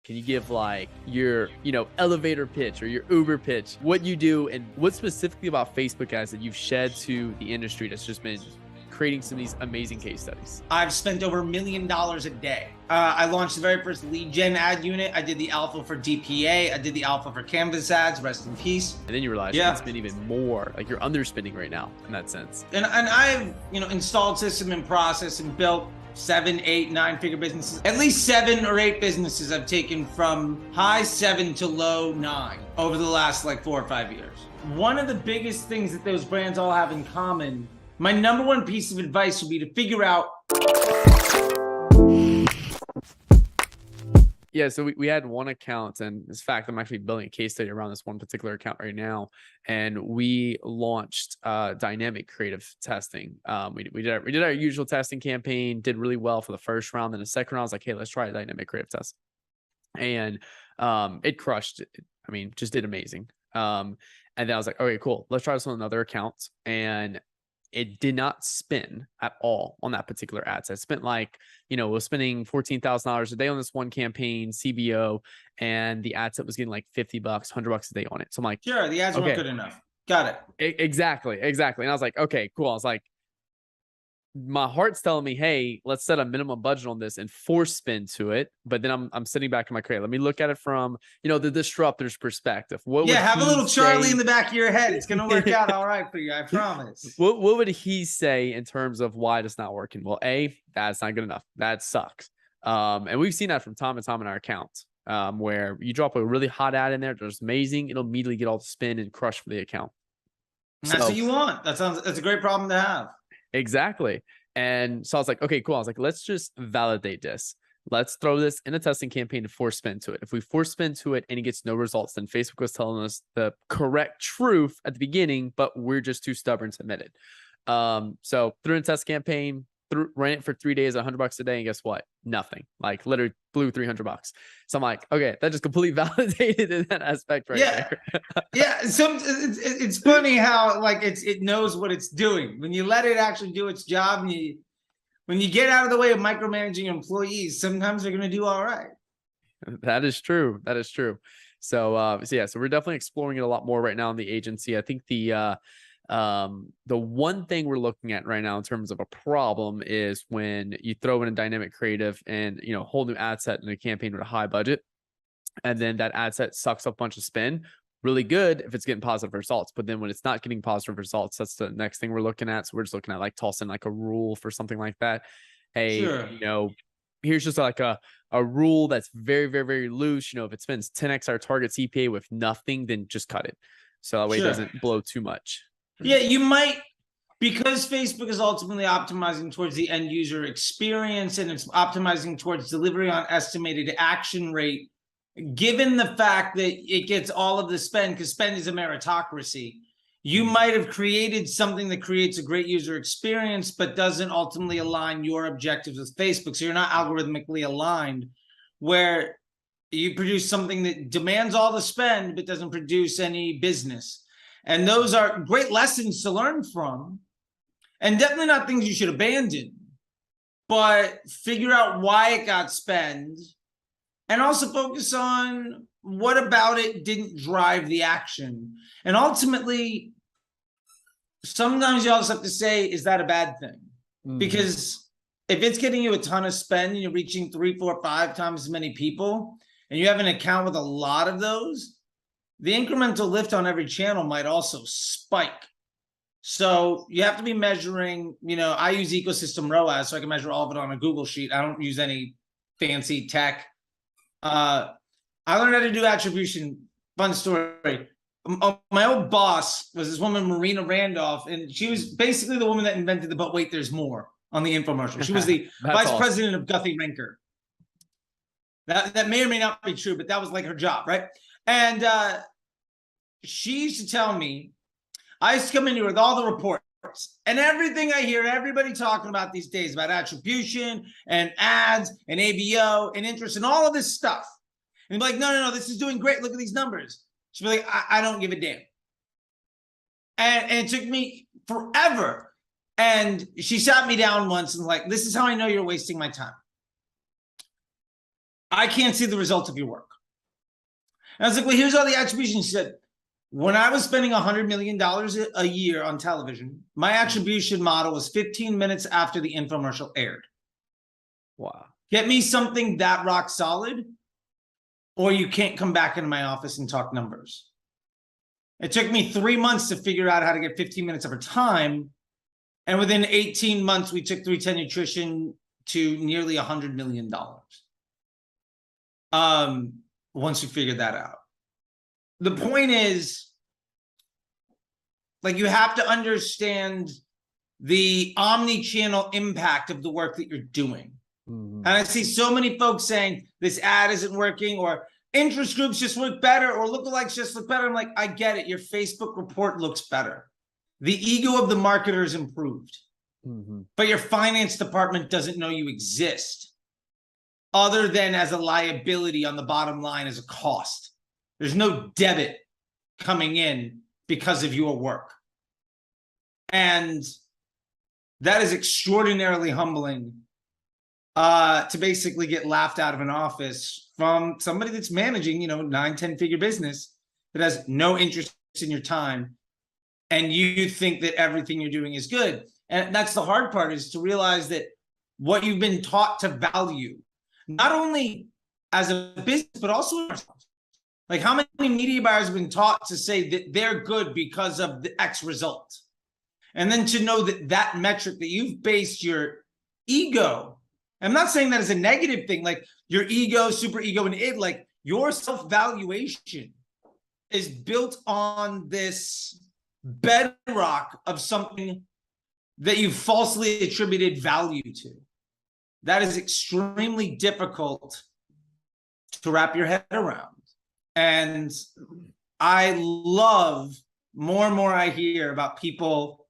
Can you give like your, elevator pitch or your Uber pitch, what you do and what specifically about Facebook ads that you've shed to the industry that's just been creating some of these amazing case studies? I've spent over $1 million a day. I launched the very first lead gen ad unit. I did the alpha for DPA. I did the alpha for Canvas ads, rest in peace. And then you realize you can spend even more, like you're underspending right now in that sense. And I've, installed system and process and built 7, 8, 9-figure businesses. At least 7 or 8 businesses I've taken from high 7 to low 9 over the last like 4 or 5 years. One of the biggest things that those brands all have in common, my number one piece of advice would be to figure out. Yeah, so we had one account, and in fact, I'm actually building a case study around this one particular account right now. And we launched dynamic creative testing. We did our usual testing campaign, did really well for the first round. Then the second round, I was like, hey, let's try a dynamic creative test, and it crushed. I mean, just did amazing. And then I was like, okay, cool, let's try this on another account, and it did not spin at all on that particular ad set. It spent like, was spending $14,000 a day on this one campaign, CBO, and the ad set was getting like $50, $100 a day on it. So I'm like, sure, the ads weren't good enough. Got it. Exactly. And I was like, okay, cool. I was like, my heart's telling me, hey, let's set a minimum budget on this and force spin to it. But then I'm sitting back in my crate. Let me look at it from, the disruptor's perspective. Have a little Charlie in the back of your head. It's going to work out all right for you. I promise. What would he say in terms of why it's not working? Well, that's not good enough. That sucks. And we've seen that from time to time in our accounts, where you drop a really hot ad in there. That's amazing. It'll immediately get all the spin and crush for the account. That's what you want. That's a great problem to have. Exactly. And so I was like, okay, cool. I was like, let's just validate this. Let's throw this in a testing campaign to force spin to it. If we force spin to it and it gets no results, then Facebook was telling us the correct truth at the beginning, but we're just too stubborn to admit it. So threw in a test campaign, ran it for 3 days, $100 a day. And guess what? Nothing. Like literally blew $300. So I'm like, okay, that just completely validated in that aspect right there. Yeah. So it's funny how like it knows what it's doing. When you let it actually do its job, and when you get out of the way of micromanaging employees, sometimes they're going to do all right. That is true. So we're definitely exploring it a lot more right now in the agency. I think the one thing we're looking at right now in terms of a problem is when you throw in a dynamic creative and, whole new ad set in a campaign with a high budget, and then that ad set sucks up a bunch of spin. Really good if it's getting positive results, but then when it's not getting positive results, that's the next thing we're looking at. So we're just looking at like tossing like a rule for something like that. Hey, sure. Here's just like a rule that's very, very, very loose. If it spends 10x our target CPA with nothing, then just cut it. So that way it doesn't blow too much. Yeah, you might, because Facebook is ultimately optimizing towards the end user experience and it's optimizing towards delivery on estimated action rate, given the fact that it gets all of the spend, because spend is a meritocracy, you might have created something that creates a great user experience, but doesn't ultimately align your objectives with Facebook. So you're not algorithmically aligned, where you produce something that demands all the spend, but doesn't produce any business. And those are great lessons to learn from, and definitely not things you should abandon, but figure out why it got spent, and also focus on what about it didn't drive the action. And ultimately, sometimes you also have to say, is that a bad thing? Mm-hmm. Because if it's getting you a ton of spend and you're reaching 3, 4, 5 times as many people, and you have an account with a lot of those, the incremental lift on every channel might also spike. So you have to be measuring, I use ecosystem ROAS, so I can measure all of it on a Google sheet. I don't use any fancy tech. I learned how to do attribution. Fun story. My old boss was this woman, Marina Randolph, and she was basically the woman that invented the "But Wait, There's More" on the infomercial. She was the vice president of Guthrie Rinker. That may or may not be true, but that was like her job, right? And she used to tell me, I used to come in here with all the reports and everything I hear everybody talking about these days about attribution and ads and ABO and interest and all of this stuff. And be like, no, this is doing great. Look at these numbers. She'd be like, I don't give a damn. And it took me forever. And she sat me down once and like, this is how I know you're wasting my time. I can't see the result of your work. And I was like, well, here's all the attribution. She said, when I was spending $100 million a year on television, my attribution model was 15 minutes after the infomercial aired. Wow. Get me something that rock solid, or you can't come back into my office and talk numbers. It took me 3 months to figure out how to get 15 minutes of her time. And within 18 months, we took 310 Nutrition to nearly $100 million. Once we figured that out. The point is, like, you have to understand the omni-channel impact of the work that you're doing. And I see so many folks saying this ad isn't working, or interest groups just work better, or lookalikes just look better. I'm like, I get it. Your Facebook report looks better. The ego of the marketer is improved, but your finance department doesn't know you exist other than as a liability on the bottom line as a cost. There's no debit coming in because of your work. And that is extraordinarily humbling to basically get laughed out of an office from somebody that's managing, 9-10 figure business that has no interest in your time. And you think that everything you're doing is good. And that's the hard part, is to realize that what you've been taught to value, not only as a business, but also ourselves. Like, how many media buyers have been taught to say that they're good because of the X result? And then to know that that metric that you've based your ego, I'm not saying that as a negative thing, like your ego, super ego, and id, like your self-valuation is built on this bedrock of something that you falsely attributed value to. That is extremely difficult to wrap your head around. And I love, more and more I hear about people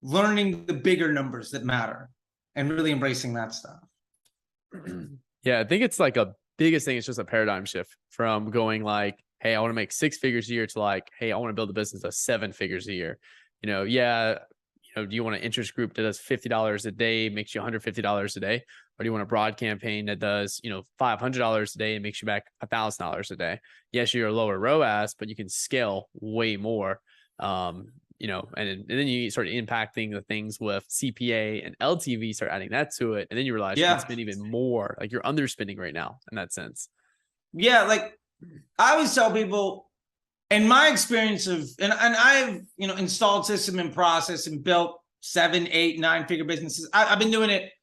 learning the bigger numbers that matter and really embracing that stuff. Yeah, I think it's like a biggest thing. It's just a paradigm shift from going like, hey, I want to make 6 figures a year to like, hey, I want to build a business of 7 figures a year. Do you want an interest group that does $50 a day, makes you $150 a day? Or do you want a broad campaign that does, $500 a day and makes you back $1,000 a day? Yes, you're a lower ROAS, but you can scale way more. And then you start impacting the things with CPA and LTV, start adding that to it. And then you realize you can spend even more. Like, you're underspending right now in that sense. Yeah. Like, I always tell people, in my experience and I've, installed system and process and built 7, 8, 9 figure businesses. I've been doing it.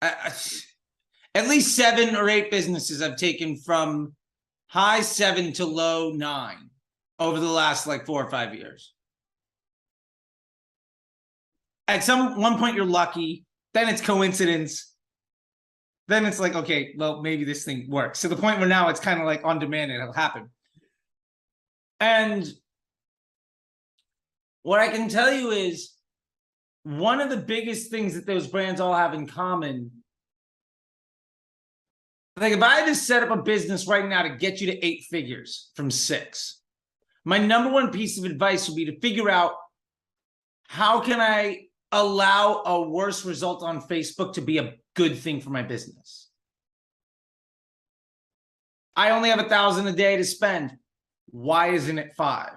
At least 7 or 8 businesses I've taken from high 7 to low 9 over the last like 4 or 5 years. At one point you're lucky, then it's coincidence. Then it's like, okay, well, maybe this thing works. To the point where now it's kind of like on demand and it'll happen. And what I can tell you is, one of the biggest things that those brands all have in common, like, if I had to set up a business right now to get you to 8 figures from 6, my number one piece of advice would be to figure out, how can I allow a worse result on Facebook to be a good thing for my business? I only have $1,000 a day to spend. Why isn't it 5?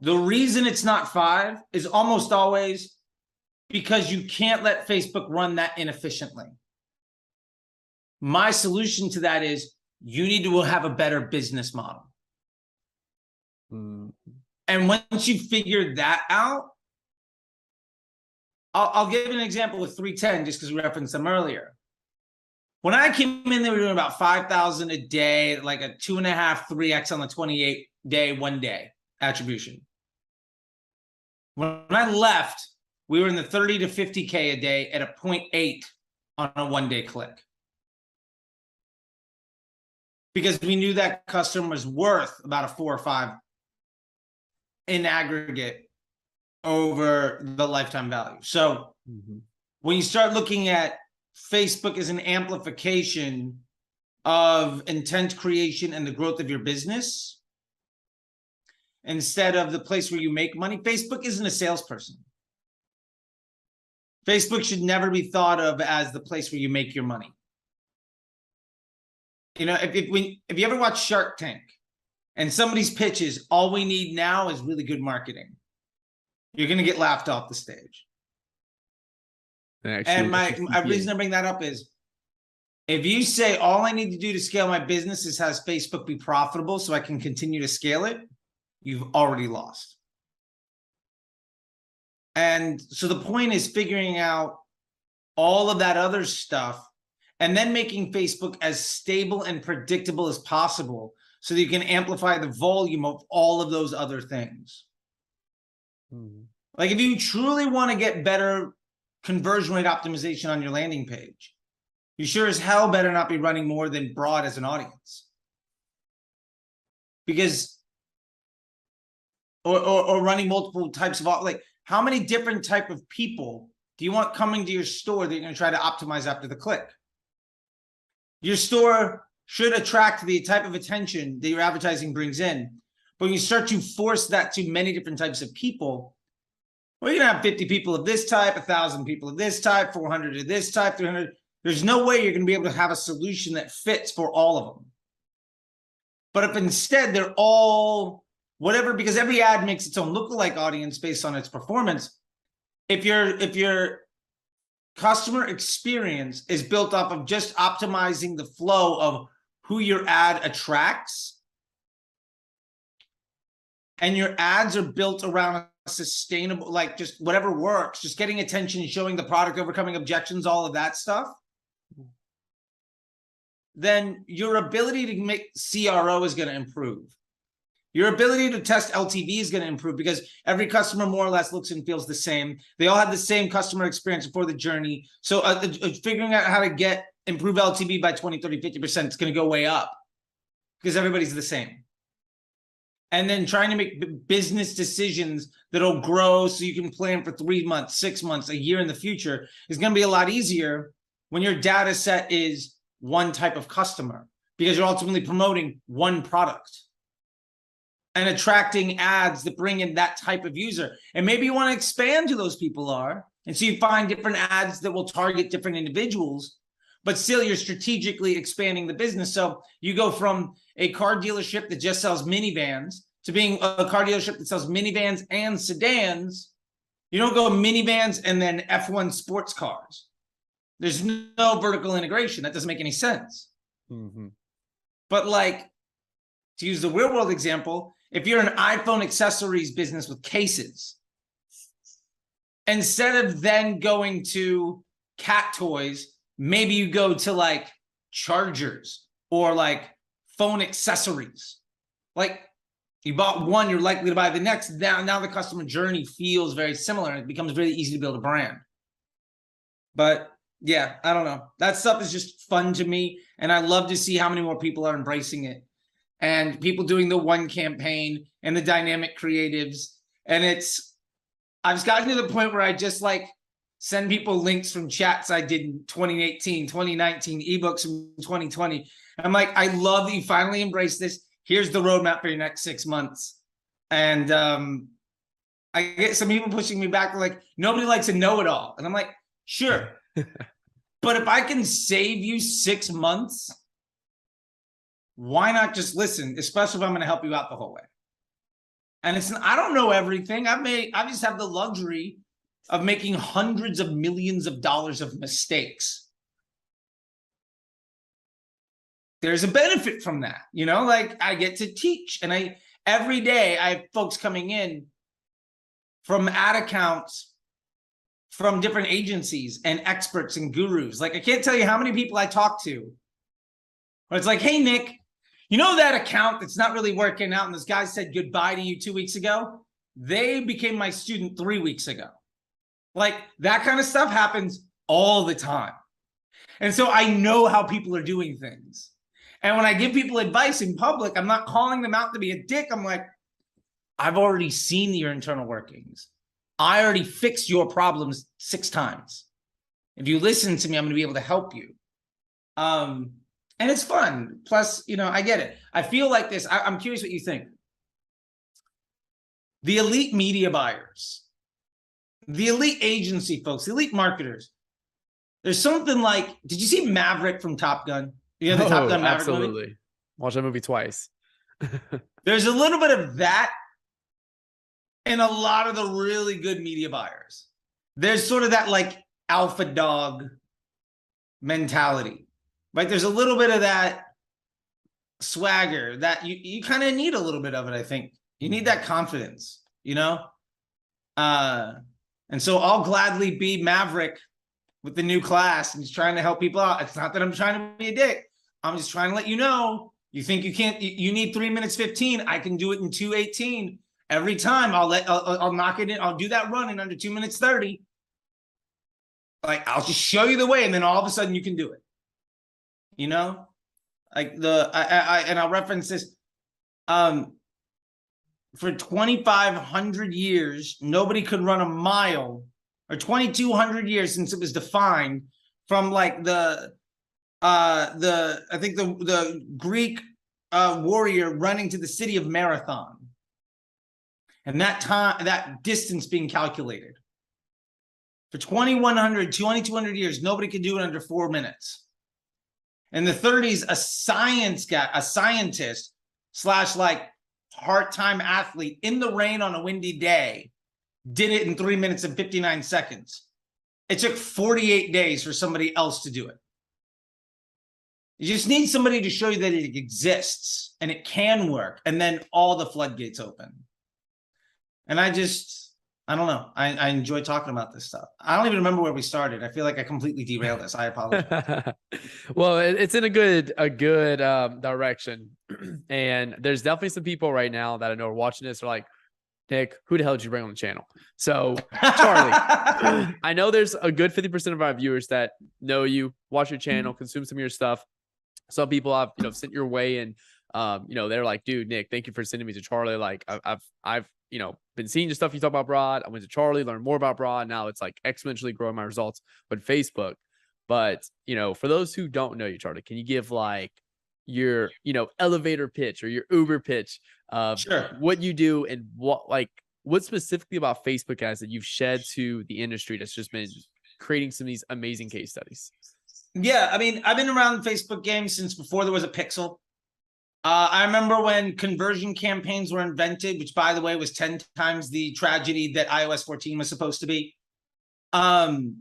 The reason it's not 5 is almost always because you can't let Facebook run that inefficiently. My solution to that is, you need to have a better business model. And once you figure that out, I'll give an example with 310, just because we referenced them earlier. When I came in, they were doing about 5,000 a day, like a 2.5, 3x on the 28-day, 1 day attribution. When I left, we were in the 30 to 50K a day at a 0.8 on a 1 day click. Because we knew that customer was worth about a 4 or 5 in aggregate over the lifetime value. So when you start looking at Facebook as an amplification of intent creation and the growth of your business, instead of the place where you make money, Facebook isn't a salesperson. Facebook should never be thought of as the place where you make your money. You know, if you ever watch Shark Tank and somebody's pitch is all we need now is really good marketing, you're going to get laughed off the stage. And my reason to bring that up is if you say all I need to do to scale my business is has Facebook be profitable so I can continue to scale it, you've already lost. And so the point is figuring out all of that other stuff and then making Facebook as stable and predictable as possible so that you can amplify the volume of all of those other things. Like if you truly want to get better conversion rate optimization on your landing page, you sure as hell better not be running more than broad as an audience. Because, or running multiple types of, like how many different type of people do you want coming to your store that you're going to try to optimize after the click? Your store should attract the type of attention that your advertising brings in. But when you start to force that to many different types of people, well, you're going to have 50 people of this type, 1,000 people of this type, 400 of this type, 300. There's no way you're going to be able to have a solution that fits for all of them. But if instead they're all whatever, because every ad makes its own lookalike audience based on its performance. If your customer experience is built off of just optimizing the flow of who your ad attracts, and your ads are built around a sustainable, like just whatever works, just getting attention, showing the product, overcoming objections, all of that stuff, then your ability to make CRO is going to improve. Your ability to test LTV is going to improve because every customer more or less looks and feels the same. They all have the same customer experience before the journey. So figuring out how to improve LTV by 20, 30, 50%, it's going to go way up because everybody's the same. And then trying to make business decisions that'll grow so you can plan for 3 months, 6 months, a year in the future is going to be a lot easier when your data set is one type of customer because you're ultimately promoting one product and attracting ads that bring in that type of user. And maybe you want to expand who those people are. And so you find different ads that will target different individuals, but still you're strategically expanding the business. So you go from a car dealership that just sells minivans to being a car dealership that sells minivans and sedans. You don't go minivans and then F1 sports cars. There's no vertical integration. That doesn't make any sense. But like, to use the real world example, if you're an iPhone accessories business with cases, instead of then going to cat toys, maybe you go to like chargers or like phone accessories. Like you bought one, you're likely to buy the next. Now the customer journey feels very similar and it becomes really easy to build a brand. But yeah, I don't know. That stuff is just fun to me. And I love to see how many more people are embracing it. And people doing the one campaign and the dynamic creatives. And I've gotten to the point where I just like send people links from chats I did in 2018, 2019, ebooks from 2020. I'm like, I love that you finally embraced this. Here's the roadmap for your next 6 months. And I get some people pushing me back like, nobody likes a know-it-all. And I'm like, sure. But if I can save you 6 months, why not just listen, especially if I'm going to help you out the whole way? And I don't know everything. I just have the luxury of making hundreds of millions of dollars of mistakes. There's a benefit from that, you know, like I get to teach and every day I have folks coming in from ad accounts, from different agencies and experts and gurus. Like I can't tell you how many people I talk to where it's like, hey, Nick, you know that account that's not really working out and this guy said goodbye to you 2 weeks ago? They became my student 3 weeks ago. Like that kind of stuff happens all the time. And so I know how people are doing things. And when I give people advice in public, I'm not calling them out to be a dick. I'm like, I've already seen your internal workings. I already fixed your problems 6 times. If you listen to me, I'm going to be able to help you. And it's fun. Plus, you know, I get it. I feel like this. I'm curious what you think. The elite media buyers, the elite agency folks, the elite marketers. There's something like, did you see Maverick from Top Gun? You know the Top Oh, Gun Maverick movie? absolutely. Watch that movie twice. There's a little bit of that in a lot of the really good media buyers. There's sort of that like alpha dog mentality, right? There's a little bit of that swagger that you kind of need a little bit of it. I think you need that confidence, you know? And so I'll gladly be Maverick with the new class and just trying to help people out. It's not that I'm trying to be a dick. I'm just trying to let you know, you think you can't, you need 3 minutes 15. I can do it in 2:18 every time. I'll knock it in. I'll do that run in under 2 minutes 30. Like, I'll just show you the way. And then all of a sudden you can do it, you know? Like and I'll reference this, for 2,500 years, nobody could run a mile, or 2,200 years since it was defined, from like the Greek warrior running to the city of Marathon, and that distance being calculated. For 2,200 years, nobody could do it under 4 minutes. In the 30s, a scientist / like part-time athlete in the rain on a windy day did it in 3 minutes and 59 seconds. It took 48 days for somebody else to do it. You just need somebody to show you that it exists and it can work, and then all the floodgates open. And I don't know. I enjoy talking about this stuff. I don't even remember where we started. I feel like I completely derailed this. I apologize. Well, it's in a good direction. And there's definitely some people right now that I know are watching this are like, Nick, who the hell did you bring on the channel? So, Charlie, I know there's a good 50% of our viewers that know you, watch your channel, consume some of your stuff. Some people I've sent your way, and they're like, dude, Nick, thank you for sending me to Charlie. Like, I've been seeing the stuff you talk about broad. I went to Charlie, learned more about broad. Now it's like exponentially growing my results with Facebook. But, for those who don't know you, Charlie, can you give like your, elevator pitch or your Uber pitch of Sure. what you do, and what specifically about Facebook guys that you've shed to the industry that's just been creating some of these amazing case studies? Yeah, I mean, I've been around the Facebook game since before there was a pixel. I remember when conversion campaigns were invented, which, by the way, was 10 times the tragedy that iOS 14 was supposed to be. And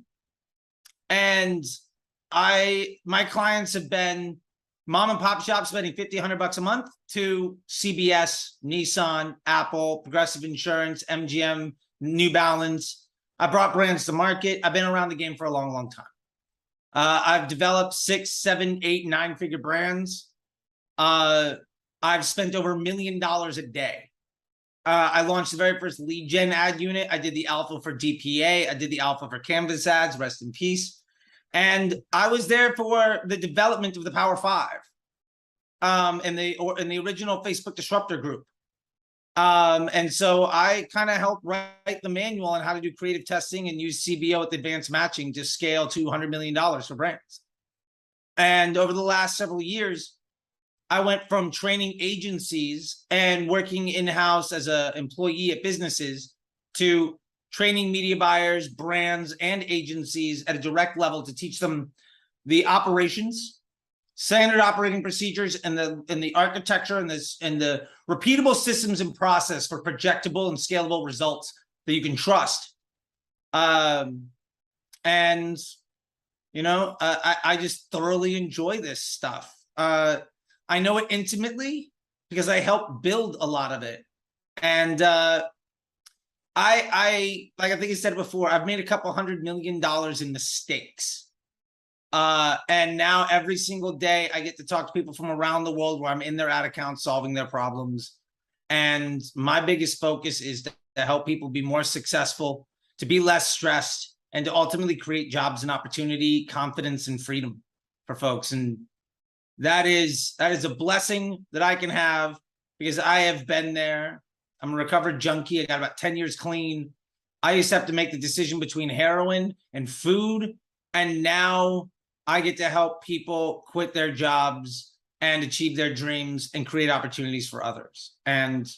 my clients have been mom and pop shops spending $50, $100 a month, to CBS, Nissan, Apple, Progressive Insurance, MGM, New Balance. I brought brands to market. I've been around the game for a long, long time. I've developed 6, 7, 8, 9-figure brands. I've spent over $1 million a day. I launched the very first lead gen ad unit. I did the alpha for DPA. I did the alpha for Canvas ads, rest in peace. And I was there for the development of the Power 5 in the original Facebook Disruptor group. And so I kind of helped write the manual on how to do creative testing and use CBO with advanced matching to scale to $100 million for brands. And over the last several years, I went from training agencies and working in-house as an employee at businesses to training media buyers, brands, and agencies at a direct level to teach them the operations, standard operating procedures, and the architecture and the repeatable systems and process for projectable and scalable results that you can trust. I just thoroughly enjoy this stuff. I know it intimately because I helped build a lot of it. And I like I think I said before, I've made a couple $100 million in mistakes. And now every single day I get to talk to people from around the world where I'm in their ad accounts solving their problems. And my biggest focus is to help people be more successful, to be less stressed, and to ultimately create jobs and opportunity, confidence, and freedom for folks. And that is a blessing that I can have because I have been there. I'm a recovered junkie. I got about 10 years clean. I used to have to make the decision between heroin and food. And now I get to help people quit their jobs and achieve their dreams and create opportunities for others. And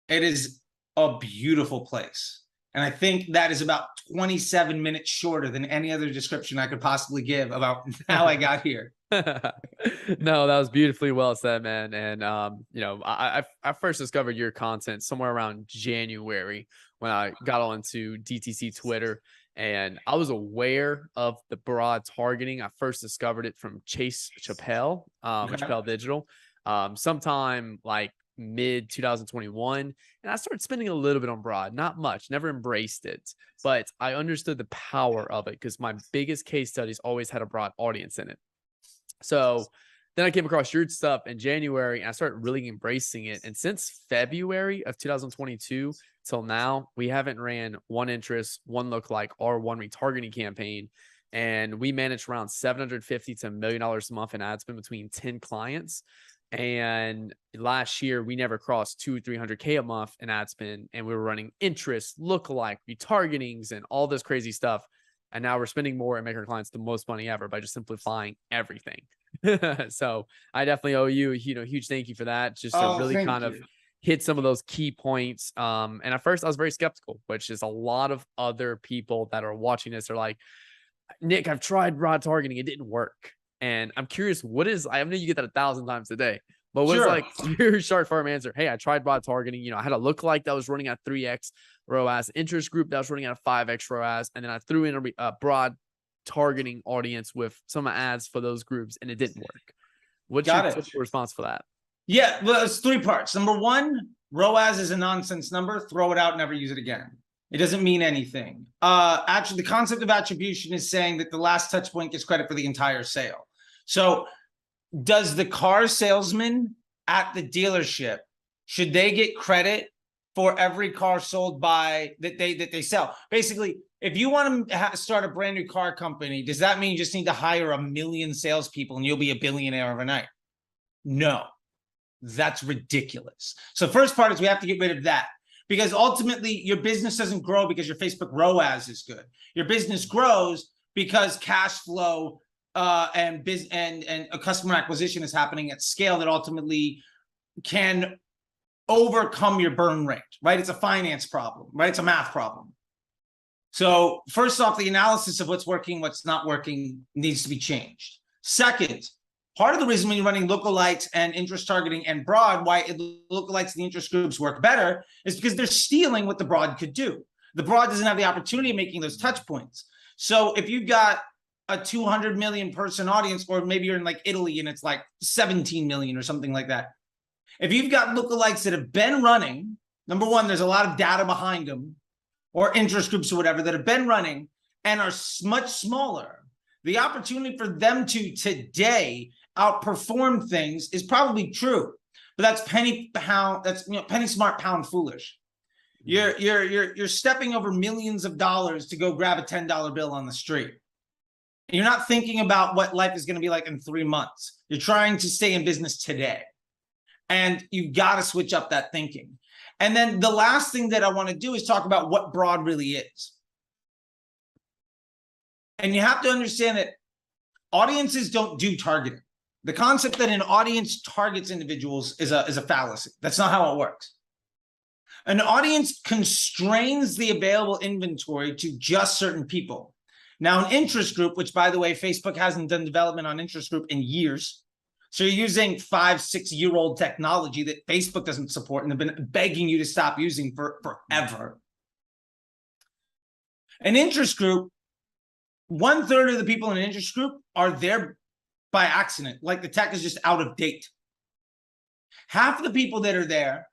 it is a beautiful place. And I think that is about 27 minutes shorter than any other description I could possibly give about how I got here. No, that was beautifully well said, man. And you know, I first discovered your content somewhere around January when I got onto DTC Twitter, and I was aware of the broad targeting. I first discovered it from Chase Chappelle, with Okay. Chappelle Digital, sometime like mid 2021, and I started spending a little bit on broad, not much, never embraced it, but I understood the power of it because my biggest case studies always had a broad audience in it. So then I came across your stuff in January and I started really embracing it. And since February of 2022 till now, we haven't ran one interest, one lookalike, or one retargeting campaign. And we managed around $750 to $1 million a month in ad spend between 10 clients. And last year, we never crossed 200-300K a month in ad spend. And we were running interest, lookalike, retargetings, and all this crazy stuff. And now we're spending more and making our clients the most money ever by just simplifying everything. So I definitely owe you, you know, huge thank you for that. Just to Oh, really thank kind of you. hit some of those key points. And at first I was very skeptical, which is a lot of other people that are watching this are like, Nick, I've tried broad targeting. It didn't work. And I'm curious, I know you get that 1,000 times a day, but what is Sure. like your short form answer? Hey, I tried broad targeting. You know, I had a lookalike that was running at 3x ROAS, interest group that was running at a 5x ROAS, and then I threw in a broad targeting audience with some ads for those groups, and it didn't work. What's your Got it. typical response for that? Yeah, well, it's three parts. Number one, ROAS is a nonsense number. Throw it out, never use it again. It doesn't mean anything. Actually, the concept of attribution is saying that the last touch point gets credit for the entire sale. So does the car salesman at the dealership, should they get credit for every car sold by that they sell? Basically, if you want to start a brand new car company, does that mean you just need to hire 1 million salespeople and you'll be a billionaire overnight? No, that's ridiculous. So first part is we have to get rid of that, because ultimately your business doesn't grow because your Facebook ROAS is good. Your business grows because cash flow and a customer acquisition is happening at scale that ultimately can overcome your burn rate, right? It's a finance problem, right? It's a math problem. So first off, the analysis of what's working, what's not working needs to be changed. Second, part of the reason when you're running lookalikes and interest targeting and broad, why lookalikes and the interest groups work better is because they're stealing what the broad could do. The broad doesn't have the opportunity of making those touch points. So if you've got a 200 million person audience, or maybe you're in like Italy and it's like 17 million or something like that. If you've got lookalikes that have been running, number one, there's a lot of data behind them, or interest groups or whatever that have been running and are much smaller, the opportunity for them to today outperform things is probably true, but that's penny smart, pound foolish. You're stepping over millions of dollars to go grab a $10 bill on the street. You're not thinking about what life is going to be like in 3 months. You're trying to stay in business today, and you've got to switch up that thinking. And then the last thing that I want to do is talk about what broad really is. And you have to understand that audiences don't do targeting. The concept that an audience targets individuals is a fallacy. That's not how it works. An audience constrains the available inventory to just certain people. Now, an interest group, which by the way, Facebook hasn't done development on interest group in years. So you're using 5-6-year-old technology that Facebook doesn't support and have been begging you to stop using for forever. An interest group, 1/3 of the people in an interest group are there by accident, like the tech is just out of date. Half of the people that are there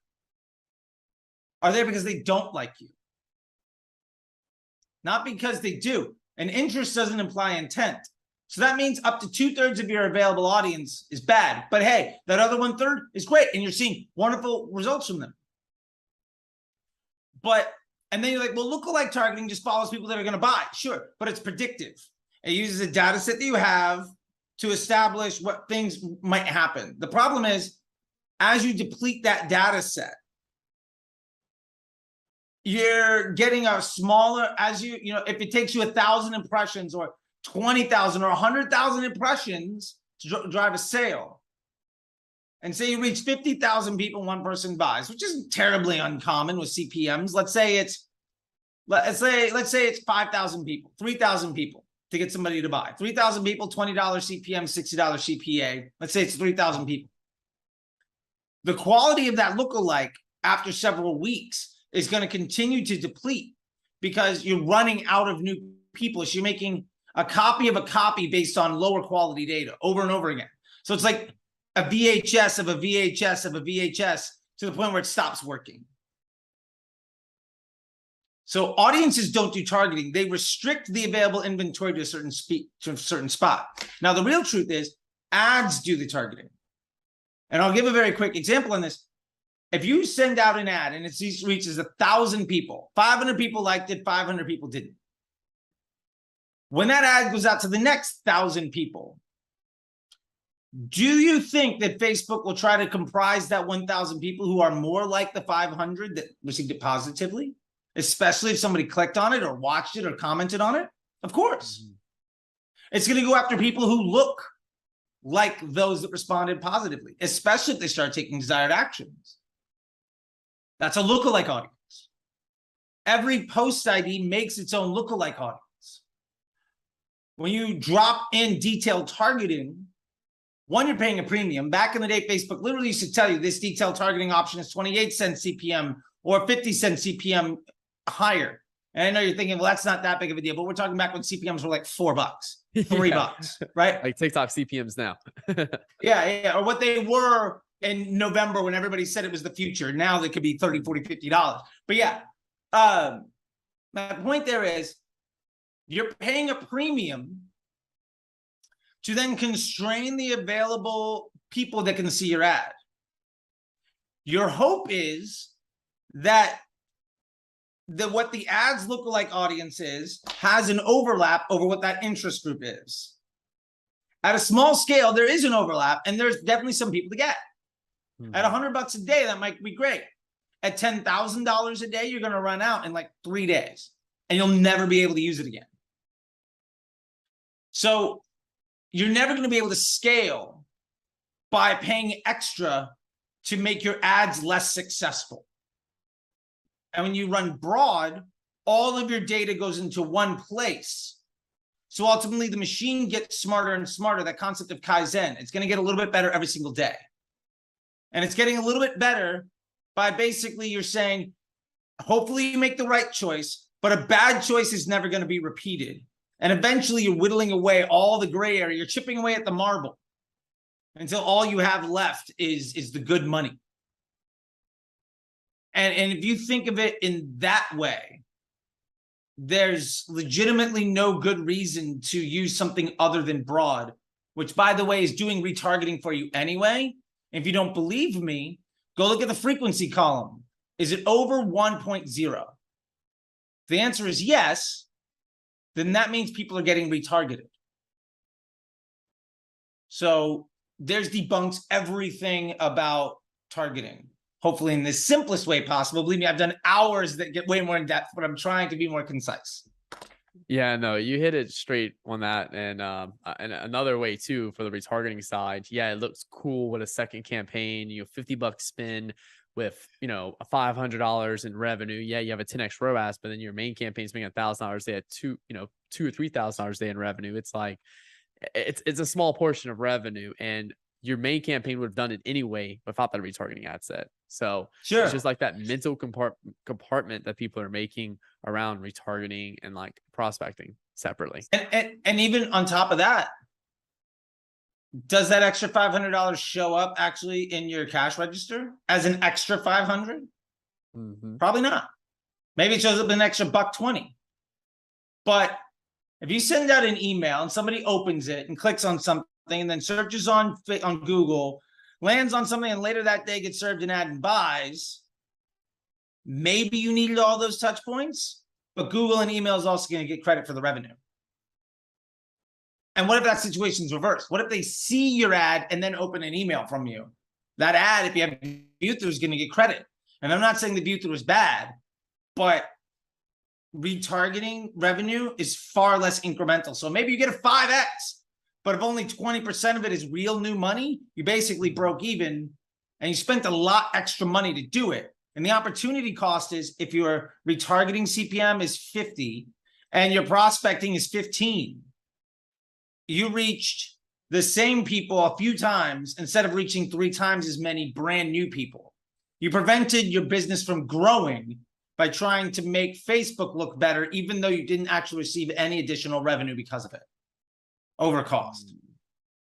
because they don't like you, not because they do. And interest doesn't imply intent. So that means up to 2/3 of your available audience is bad. But hey, that other 1/3 is great. And you're seeing wonderful results from them. And then you're like, well, lookalike targeting just follows people that are going to buy. Sure, but it's predictive. It uses a data set that you have to establish what things might happen. The problem is, as you deplete that data set, you're getting a smaller, if it takes you 1,000 impressions or 20,000 or 100,000 impressions to drive a sale, and say you reach 50,000 people, one person buys, which isn't terribly uncommon with CPMs. Let's say it's 5,000 people, 3,000 people to get somebody to buy. 3,000 people, $20 CPM, $60 CPA. Let's say it's 3,000 people. The quality of that lookalike after several weeks is going to continue to deplete because you're running out of new people. So you're making a copy of a copy based on lower quality data over and over again. So it's like a VHS of a VHS of a VHS to the point where it stops working. So audiences don't do targeting. They restrict the available inventory to a certain spot. Now, the real truth is ads do the targeting. And I'll give a very quick example on this. If you send out an ad and it reaches 1,000 people, 500 people liked it, 500 people didn't. When that ad goes out to the next 1,000 people, do you think that Facebook will try to comprise that 1,000 people who are more like the 500 that received it positively, especially if somebody clicked on it or watched it or commented on it? Of course. It's going to go after people who look like those that responded positively, especially if they start taking desired actions. That's a lookalike audience. Every post ID makes its own lookalike audience. When you drop in detailed targeting, one, you're paying a premium. Back in the day, Facebook literally used to tell you this detailed targeting option is 28 cents CPM or 50 cents CPM higher. And I know you're thinking, well, that's not that big of a deal, but we're talking back when CPMs were like $4, $3, right? Like TikTok CPMs now. Yeah. Or what they were in November when everybody said it was the future. Now they could be $30, $40, $50. But yeah, my point there is you're paying a premium to then constrain the available people that can see your ad. Your hope is that what the ads lookalike audience is has an overlap over what that interest group is. At a small scale, there is an overlap, and there's definitely some people to get. At $100 a day, that might be great. At $10,000 a day, you're going to run out in like 3 days, and you'll never be able to use it again. So you're never going to be able to scale by paying extra to make your ads less successful. And when you run broad, all of your data goes into one place. So ultimately, the machine gets smarter and smarter. That concept of Kaizen, it's going to get a little bit better every single day. And it's getting a little bit better by basically you're saying, hopefully you make the right choice, but a bad choice is never going to be repeated. And eventually you're whittling away all the gray area. You're chipping away at the marble until all you have left is the good money. And if you think of it in that way, there's legitimately no good reason to use something other than broad, which, by the way, is doing retargeting for you anyway. If you don't believe me, go look at the frequency column. Is it over 1.0? If the answer is yes, then that means people are getting retargeted. So there's debunks everything about targeting. Hopefully in the simplest way possible. Believe me, I've done hours that get way more in depth, but I'm trying to be more concise. Yeah, no, you hit it straight on that. And another way too, for the retargeting side. Yeah, it looks cool with a second campaign, $50 spin with, a $500 in revenue. Yeah, you have a 10x ROAS, but then your main campaign is making $1,000. They had $2,000 or $3,000 a day in revenue. It's like, it's a small portion of revenue, and your main campaign would have done it anyway without that retargeting ad set. So sure, it's just like that mental compartment that people are making around retargeting and like prospecting separately. And even on top of that, does that extra $500 show up actually in your cash register as an extra $500? Probably not. Maybe it shows up an extra $120. But if you send out an email and somebody opens it and clicks on something and then searches on Google, lands on something, and later that day gets served an ad and buys, maybe you needed all those touch points, but Google and email is also going to get credit for the revenue. And what if that situation's reversed? What if they see your ad and then open an email from you? That ad, if you have view through, is going to get credit. And I'm not saying the view through is bad, but retargeting revenue is far less incremental. So maybe you get a 5x, but if only 20% of it is real new money, you basically broke even and you spent a lot extra money to do it. And the opportunity cost is, if your retargeting CPM is 50 and your prospecting is 15, you reached the same people a few times instead of reaching 3 times as many brand new people. You prevented your business from growing by trying to make Facebook look better, even though you didn't actually receive any additional revenue because of it over cost,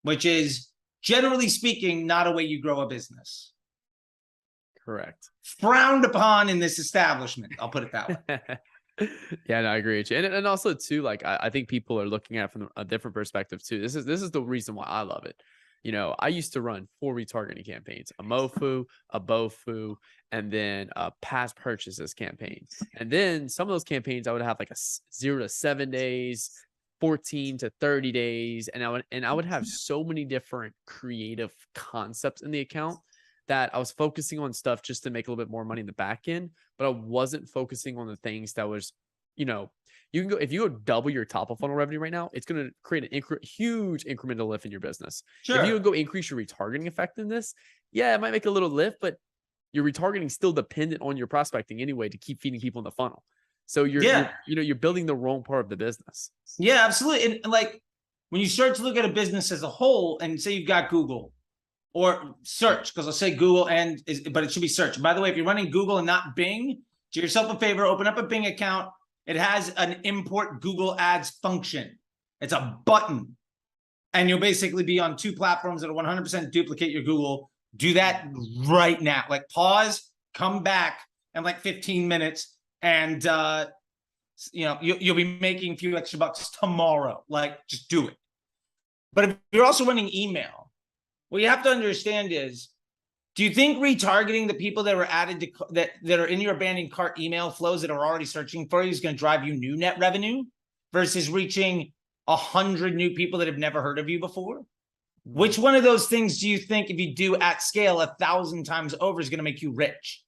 which is, generally speaking, not a way you grow a business. Correct. Frowned upon in this establishment. I'll put it that way. Yeah, no, I agree with you. And also too, like I think people are looking at it from a different perspective too. This is the reason why I love it. You know, I used to run 4 retargeting campaigns, a MoFu, a BoFu, and then a past purchases campaign. And then some of those campaigns I would have like a 0 to 7 days, 14 to 30 days. And I would have so many different creative concepts in the account that I was focusing on stuff just to make a little bit more money in the back end, but I wasn't focusing on the things that was, you know, you can go, if you go double your top of funnel revenue right now, it's going to create an huge incremental lift in your business. Sure. If you would go increase your retargeting effectiveness, yeah, it might make a little lift, but your retargeting is still dependent on your prospecting anyway to keep feeding people in the funnel. So you're building the wrong part of the business. Yeah, absolutely. And like when you start to look at a business as a whole and say you've got Google or search, because I'll say Google but it should be search. By the way, if you're running Google and not Bing, do yourself a favor, open up a Bing account. It has an import Google Ads function. It's a button. And you'll basically be on 2 platforms that will 100% duplicate your Google. Do that right now. Like pause, come back in like 15 minutes, and you'll be making a few extra bucks tomorrow. Like just do it. But if you're also running email, what you have to understand is, do you think retargeting the people that were added to that are in your abandoned cart email flows that are already searching for you is going to drive you new net revenue versus reaching 100 new people that have never heard of you before? Which one of those things do you think, if you do at scale 1,000 times over, is going to make you rich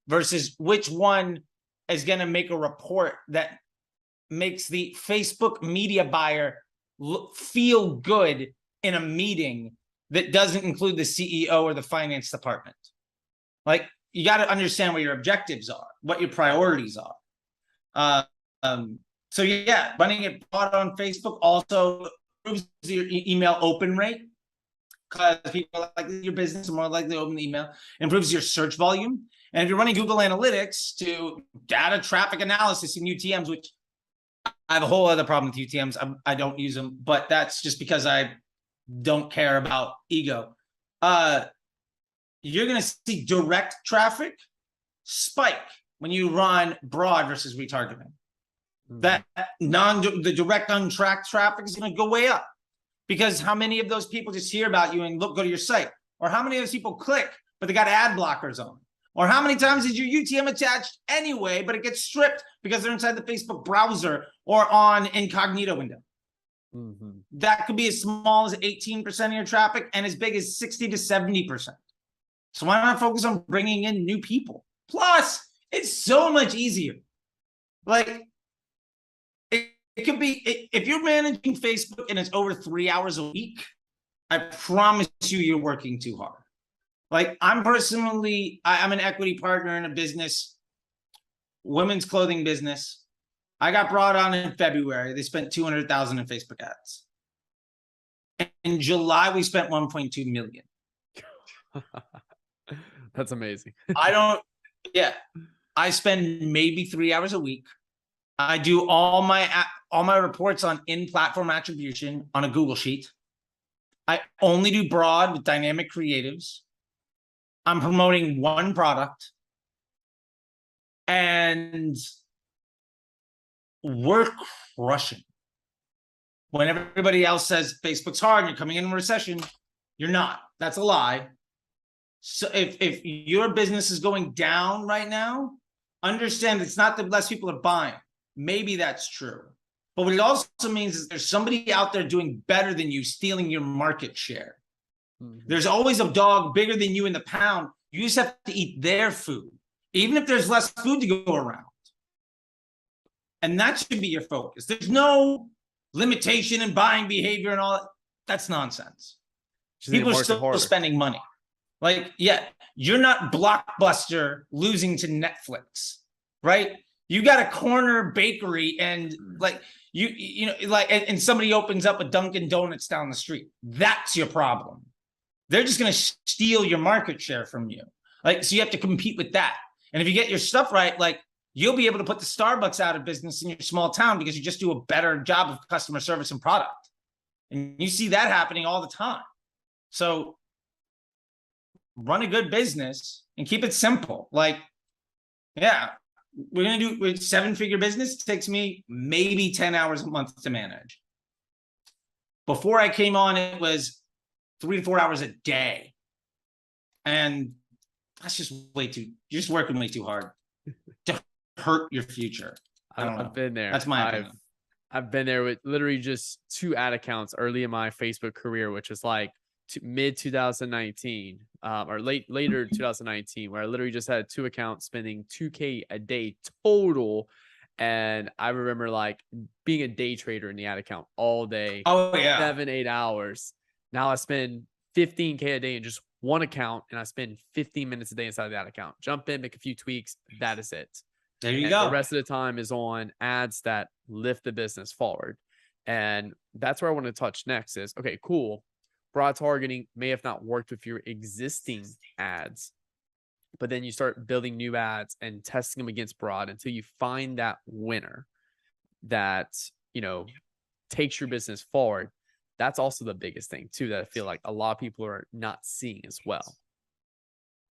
versus which one is going to make a report that makes the Facebook media buyer feel good in a meeting that doesn't include the CEO or the finance department? Like, you got to understand what your objectives are, what your priorities are. So yeah, running it broad on Facebook also improves your email open rate, because people like your business are more likely to open the email. Improves your search volume. And if you're running Google Analytics to data traffic analysis in UTMs, which I have a whole other problem with UTMs. I don't use them, but that's just because I don't care about ego. You're going to see direct traffic spike when you run broad versus retargeting. The direct untracked traffic is going to go way up, because how many of those people just hear about you and go to your site? Or how many of those people click, but they got ad blockers on? Or how many times is your UTM attached anyway, but it gets stripped because they're inside the Facebook browser or on incognito window? That could be as small as 18% of your traffic and as big as 60 to 70%. So why not focus on bringing in new people? Plus, it's so much easier. Like, it could be, if you're managing Facebook and it's over 3 hours a week, I promise you're working too hard. Like, I'm an equity partner in a business, women's clothing business. I got brought on in February. They spent $200,000 in Facebook ads. In July, we spent 1.2 million. That's amazing. I spend maybe 3 hours a week. I do all my reports on in-platform attribution on a Google Sheet. I only do broad with dynamic creatives. I'm promoting one product, and we're crushing. When everybody else says Facebook's hard and you're coming in a recession, you're not. That's a lie. So if your business is going down right now, understand it's not that less people are buying. Maybe that's true. But what it also means is there's somebody out there doing better than you, stealing your market share. There's always a dog bigger than you in the pound. You just have to eat their food, even if there's less food to go around. And that should be your focus. There's no limitation in buying behavior and all that. That's nonsense. People are still spending money. Like, yeah, you're not Blockbuster losing to Netflix, right? You got a corner bakery and like you know, like, and somebody opens up a Dunkin' Donuts down the street. That's your problem. They're just going to steal your market share from you. Like, so you have to compete with that. And if you get your stuff right, like, you'll be able to put the Starbucks out of business in your small town because you just do a better job of customer service and product. And you see that happening all the time. So run a good business and keep it simple. Like, yeah, we're going to do with 7-figure business. It takes me maybe 10 hours a month to manage. Before I came on, it was 3 to 4 hours a day. And that's just way too, you're just working way too hard to hurt your future. I don't know. I've been there. That's my opinion. I've been there with literally just 2 ad accounts early in my Facebook career, which is like mid 2019 or later 2019, where I literally just had 2 accounts spending $2K a day total. And I remember like being a day trader in the ad account all day. Oh yeah. 7-8 hours. Now I spend 15K a day in just one account, and I spend 15 minutes a day inside of that account. Jump in, make a few tweaks. That is it. There you go. The rest of the time is on ads that lift the business forward. And that's where I want to touch next is, okay, cool. Broad targeting may have not worked with your existing ads, but then you start building new ads and testing them against broad until you find that winner that, you know, takes your business forward. That's also the biggest thing too, that I feel like a lot of people are not seeing as well.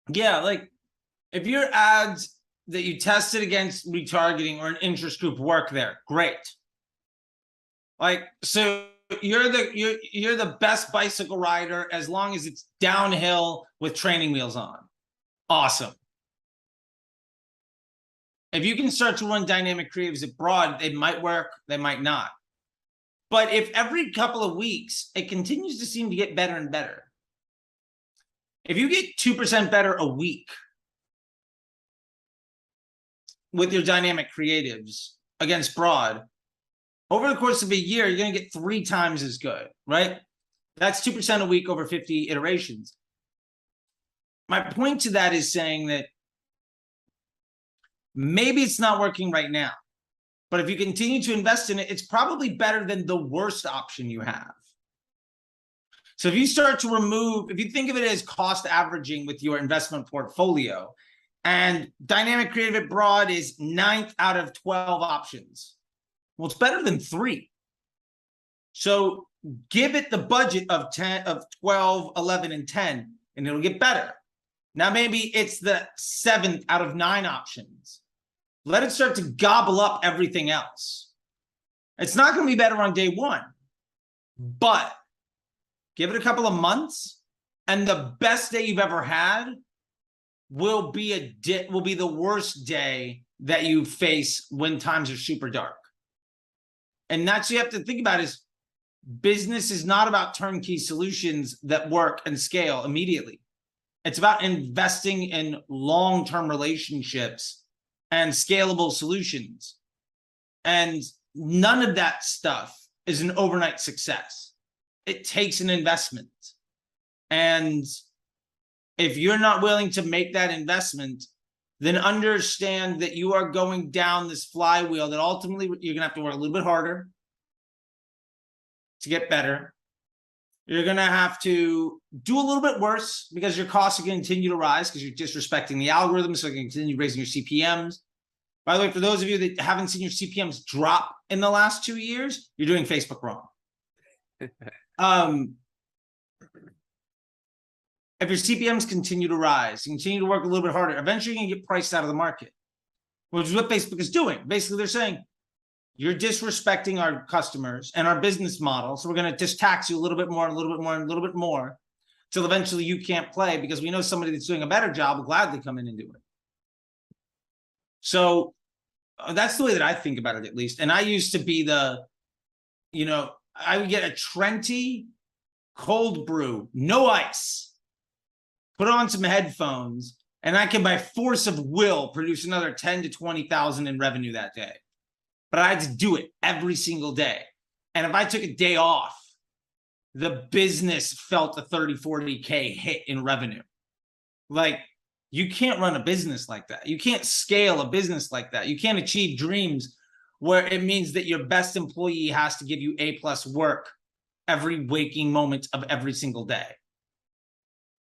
Yeah. Like if your ads that you tested against retargeting or an interest group work there, great. Like, so you're the best bicycle rider as long as it's downhill with training wheels on. Awesome. If you can start to run dynamic creatives at broad, they might work, they might not. But if every couple of weeks it continues to seem to get better and better, if you get 2% better a week with your dynamic creatives against broad, over the course of a year, you're going to get 3 times as good, right? That's 2% a week over 50 iterations. My point to that is saying that maybe it's not working right now, but if you continue to invest in it, it's probably better than the worst option you have. So if you start to remove, if you think of it as cost averaging with your investment portfolio, and dynamic creative at broad is 9th out of 12 options, well, it's better than 3. So give it the budget of 10, of 12, 11, and 10, and it'll get better. Now, maybe it's the 7th out of 9 options. Let it start to gobble up everything else. It's not going to be better on day 1, but give it a couple of months, and the best day you've ever had will be the worst day that you face when times are super dark. And that's what you have to think about is business is not about turnkey solutions that work and scale immediately. It's about investing in long-term relationships and scalable solutions. And none of that stuff is an overnight success. It takes an investment. And if you're not willing to make that investment, then understand that you are going down this flywheel that ultimately you're going to have to work a little bit harder to get better. You're going to have to do a little bit worse because your costs are going to continue to rise because you're disrespecting the algorithm. So you're going to continue raising your CPMs. By the way, for those of you that haven't seen your CPMs drop in the last 2 years, you're doing Facebook wrong. If your CPMs continue to rise, you continue to work a little bit harder, eventually you're going to get priced out of the market, which is what Facebook is doing. Basically, they're saying, you're disrespecting our customers and our business model, so we're going to just tax you a little bit more, and a little bit more, and a little bit more, till eventually you can't play because we know somebody that's doing a better job will gladly come in and do it. So that's the way that I think about it, at least. And I used to be the, you know, I would get a Trenti cold brew, no ice, put on some headphones, and I can, by force of will, produce another 10 to 20,000 in revenue that day. But I had to do it every single day. And if I took a day off, the business felt a 30, 40K hit in revenue. Like, You can't run a business like that. You can't scale a business like that. You can't achieve dreams where it means that your best employee has to give you A+ work every waking moment of every single day.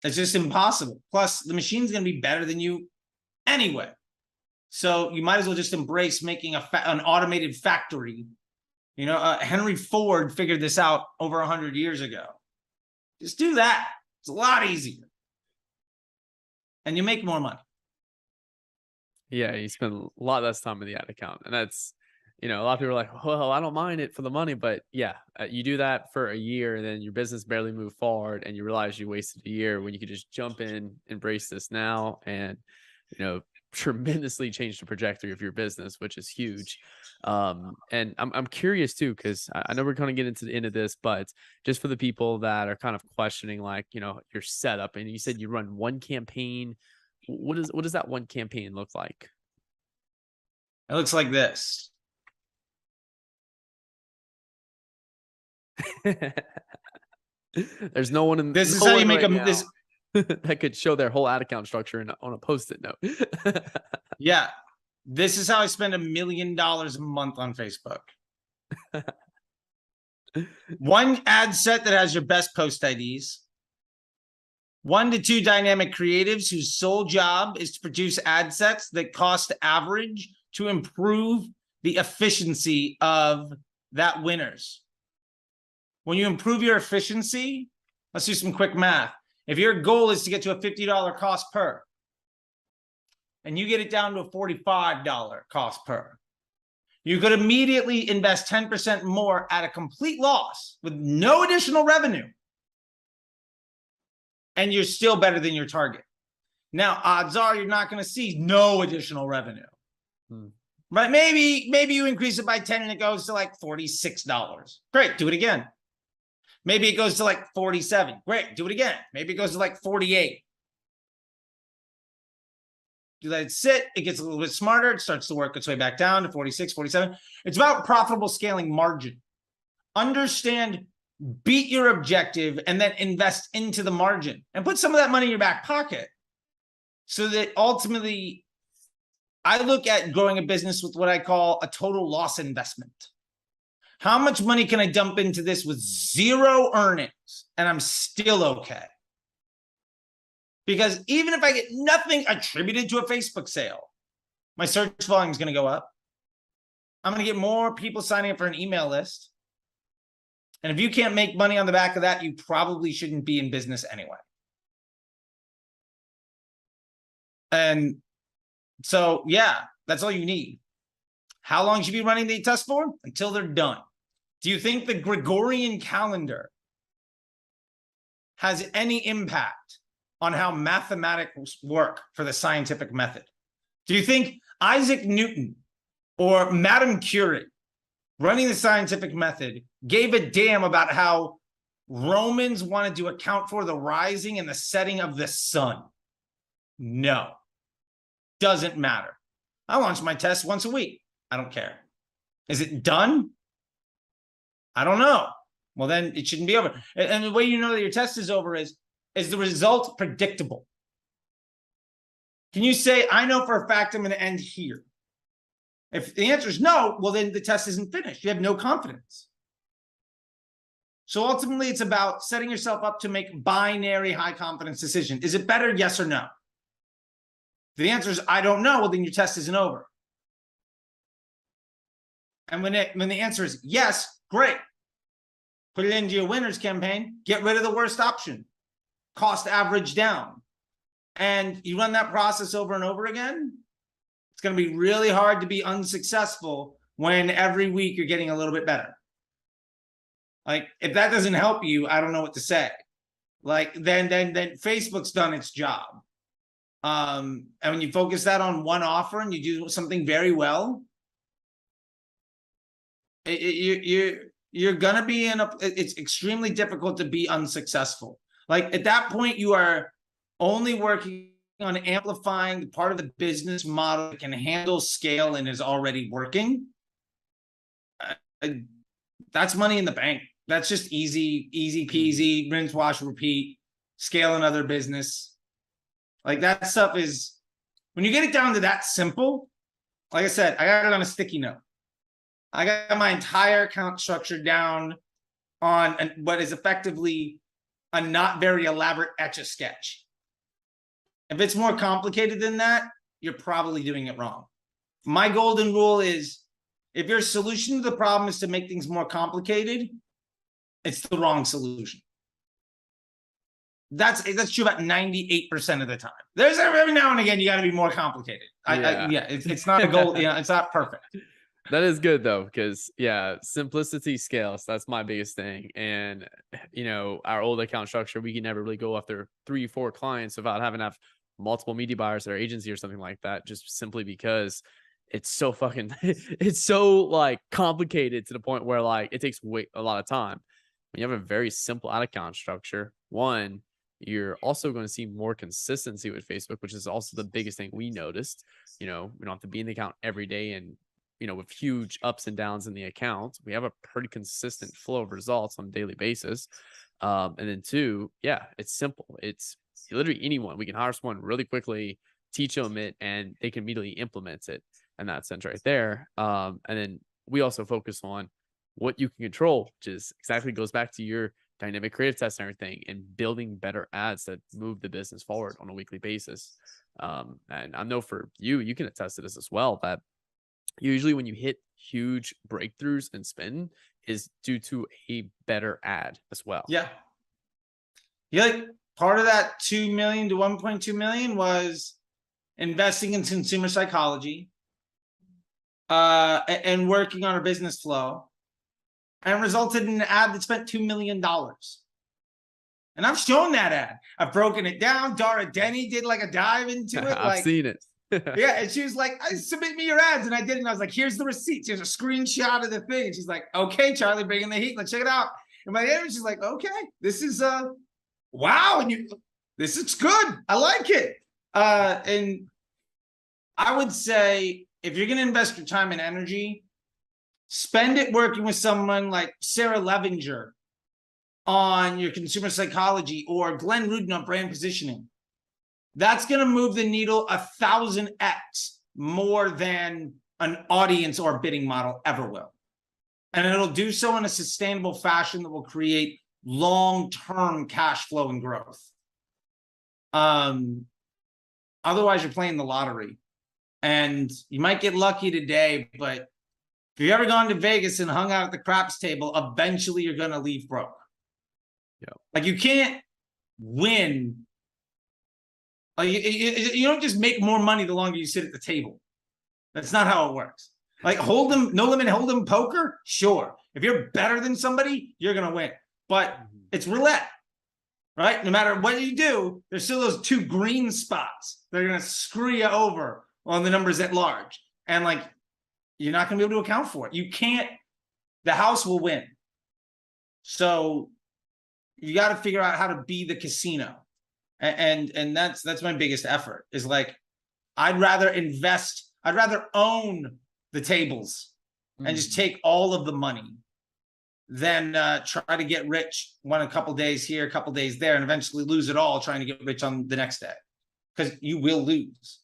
It's just impossible. Plus, the machine's going to be better than you anyway. So you might as well just embrace making an automated factory. You know, Henry Ford figured this out over 100 years ago. Just do that. It's a lot easier. And you make more money. Yeah, you spend a lot less time in the ad account. And that's, you know, a lot of people are like, well, I don't mind it for the money. But yeah, you do that for a year and then your business barely moved forward and you realize you wasted a year when you could just jump in, embrace this now, and, you know, tremendously change the trajectory of your business, which is huge. And I'm curious too, because I know we're going to get into the end of this, but just for the people that are kind of questioning, like, you know, your setup, and you said you run one campaign. What does that one campaign look like? It looks like this. There's no one in this is no how you one make right a this now that could show their whole ad account structure on a post-it note. yeah, this is how I spend $1 million a month on Facebook. One ad set that has your best post IDs. 1 to 2 dynamic creatives whose sole job is to produce ad sets that cost average to improve the efficiency of that winners. When you improve your efficiency, let's do some quick math. If your goal is to get to a $50 cost per, and you get it down to a $45 cost per, you could immediately invest 10% more at a complete loss with no additional revenue. And you're still better than your target. Now, odds are you're not going to see no additional revenue. Right? Maybe you increase it by 10 and it goes to like $46. Great, do it again. Maybe it goes to like 47. Great, do it again. Maybe it goes to like 48. You let it sit, it gets a little bit smarter, it starts to work its way back down to 46, 47. It's about profitable scaling margin. Understand, beat your objective, and then invest into the margin and put some of that money in your back pocket so that ultimately I look at growing a business with what I call a total loss investment. How much money can I dump into this with zero earnings and I'm still okay? Because even if I get nothing attributed to a Facebook sale, my search volume is going to go up. I'm going to get more people signing up for an email list. And if you can't make money on the back of that, you probably shouldn't be in business anyway. And so, yeah, that's all you need. How long should you be running the test for? Until they're done. Do you think the Gregorian calendar has any impact on how mathematics work for the scientific method? Do you think Isaac Newton or Madame Curie running the scientific method gave a damn about how Romans wanted to account for the rising and the setting of the sun? No. Doesn't matter. I launch my test once a week. I don't care. Is it done? I don't know. Well, then it shouldn't be over. And the way you know that your test is over is the result predictable? Can you say, I know for a fact I'm going to end here? If the answer is no, well, then the test isn't finished. You have no confidence. So ultimately, it's about setting yourself up to make binary high confidence decision. Is it better? Yes or no? If the answer is I don't know, well, then your test isn't over. And when the answer is yes, great. Put it into your winners campaign. Get rid of the worst option. Cost average down. And you run that process over and over again. It's going to be really hard to be unsuccessful when every week you're getting a little bit better. Like, if that doesn't help you, I don't know what to say. Like, then Facebook's done its job. And when you focus that on one offer and you do something very well, you're gonna be it's extremely difficult to be unsuccessful. Like, at that point, you are only working on amplifying the part of the business model that can handle scale and is already working. That's money in the bank. That's just easy peasy, rinse, wash, repeat, scale another business. Like that stuff is, when you get it down to that simple, like I said, I got it on a sticky note. I got my entire account structure down on what is effectively a not very elaborate Etch-a-Sketch. If it's more complicated than that, you're probably doing it wrong. My golden rule is, if your solution to the problem is to make things more complicated, it's the wrong solution. That's true about 98% of the time. There's every now and again you got to be more complicated. It's not a goal. It's not perfect. That is good though, because simplicity scales. That's my biggest thing. And our old account structure, we can never really go after 3-4 clients without having to have multiple media buyers or agency or something like that, just simply because it's so fucking it's so like complicated to the point where like it takes a lot of time. When you have a very simple ad account structure, one, you're also going to see more consistency with Facebook, which is also the biggest thing we noticed. We don't have to be in the account every day, and with huge ups and downs in the account, we have a pretty consistent flow of results on a daily basis. And then two, it's simple. It's literally anyone. We can hire someone really quickly, teach them it, and they can immediately implement it in that sense right there. And then we also focus on what you can control, which is exactly goes back to your dynamic creative test and everything, and building better ads that move the business forward on a weekly basis. And I know for you can attest to this as well, that usually when you hit huge breakthroughs and spend is due to a better ad as well. Like part of that 2 million to 1.2 million was investing in consumer psychology and working on our business flow, and resulted in an ad that spent $2 million. And I've shown that ad. I've broken it down. Dara Denny did like a dive into it. I've seen it. And she was like, submit me your ads. And I did it. And I was like, here's the receipts. Here's a screenshot of the thing. And she's like, okay, Charlie, bring in the heat. Let's check it out. And by the end, she's like, okay, this is wow. And this is good. I like it. And I would say, if you're going to invest your time and energy, spend it working with someone like Sarah Levinger on your consumer psychology, or Glenn Rudin on brand positioning. That's going to move the needle 1,000x more than an audience or bidding model ever will. And it'll do so in a sustainable fashion that will create long-term cash flow and growth. Otherwise, you're playing the lottery. And you might get lucky today, but if you've ever gone to Vegas and hung out at the craps table, eventually you're going to leave broke. Like you can't win. Like you don't just make more money the longer you sit at the table. That's not how it works. Like Hold'em, no limit Hold'em poker, sure. If you're better than somebody, you're going to win. But it's roulette, right? No matter what you do, there's still those 2 green spots that are going to screw you over on the numbers at large. And like, you're not going to be able to account for it. You can't, the house will win. So you got to figure out how to be the casino. And that's my biggest effort, is like, I'd rather own the tables and just take all of the money than try to get rich a couple days here, a couple days there, and eventually lose it all trying to get rich on the next day, because you will lose.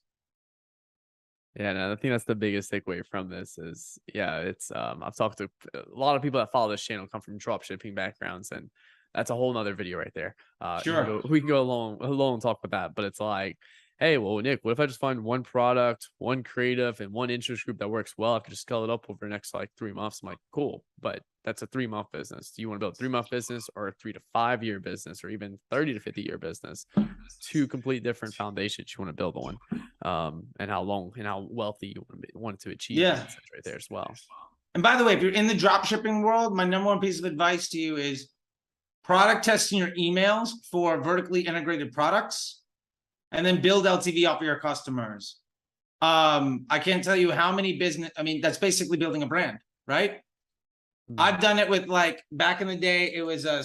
Yeah, no, I think that's the biggest takeaway from this is, it's I've talked to a lot of people that follow this channel come from drop shipping backgrounds, and that's a whole nother video right there. Sure. We can go alone and talk about that, but it's like, hey, well, Nick, what if I just find one product, one creative, and one interest group that works well? I could just scale it up over the next like 3 months. I'm like, cool, but that's a 3-month business. Do you want to build a 3-month business, or a 3 to 5 year business, or even 30 to 50 year business? 2 complete different foundations you want to build on, and how long and how wealthy you want to achieve. Right there as well. And by the way, if you're in the drop shipping world, my number one piece of advice to you is product testing your emails for vertically integrated products, and then build LTV off of your customers. I can't tell you how many that's basically building a brand, right? I've done it with, like, back in the day, it was a